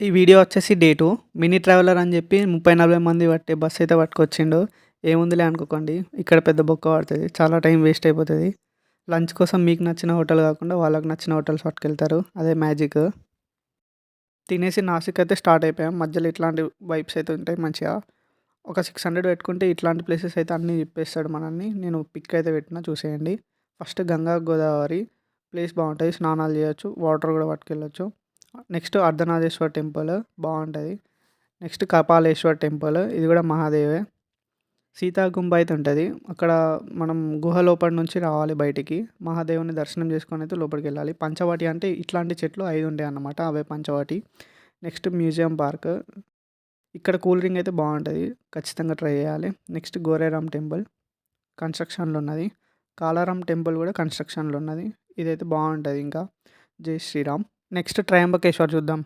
ఈ వీడియో వచ్చేసి day 2 mini traveller అని చెప్పి 30, 40 మంది పట్టే బస్ అయితే పట్టుకొచ్చిండు. ఏముందిలే అనుకోకండి. ఇక్కడ పెద్ద బొక్క పడతది. చాలా టైం వేస్ట్ అయిపోతది. లంచ్ కోసం మీకు నచ్చిన హోటల్ కాకుండా వాళ్ళకి నచ్చిన హోటల్స్ పట్టుకెళ్తారు. అదే మ్యాజిక్. తినేసి నాసిక్ అయితే స్టార్ట్ అయిపోయాం. మధ్యలో ఇట్లాంటి వైబ్స్ అయితే ఉంటాయి మంచిగా. ఒక 600 పెట్టుకుంటే ఇట్లాంటి ప్లేసెస్ అయితే అన్నీ తిప్పేస్తాడు మనల్ని. నేను పిక్ అయితే పెట్టిన చూసేయండి. ఫస్ట్ గంగా గోదావరి ప్లేస్ బావుంటది. స్నానాలు చేయొచ్చు. వాటర్ కూడా పట్టుకెళ్ళొచ్చు. నెక్స్ట్ అర్ధనారీశ్వర టెంపుల్ బావుంటది. నెక్స్ట్ కపాలేశ్వర్ టెంపుల్ ఇది కూడా మహాదేవే. సీతాగుంబ అయితే ఉంటది. అక్కడ మనం గుహ లోపటి నుంచి రావాలి బయటికి. మహాదేవుని దర్శనం చేసుకొని అయితే లోపలికెళ్ళాలి. పంచవటి అంటే ఇట్లాంటి చెట్లు 5 ఉంటాయన్నమాట. అవే పంచవటి. Next museum park. ఇక్కడ కూల్ డ్రింక్ అయితే బావుంటది. ఖచ్చితంగా ట్రై చేయాలి. నెక్స్ట్ గోరేరామ్ టెంపుల్ కన్‌స్ట్రక్షన్‌లో ఉన్నది. కాలారాం టెంపుల్ కూడా కన్‌స్ట్రక్షన్‌లో ఉన్నది. ఇదైతే బావుంటది ఇంకా. జై శ్రీరామ్. నెక్స్ట్ ట్రయంబకేశ్వర్ చూద్దాం.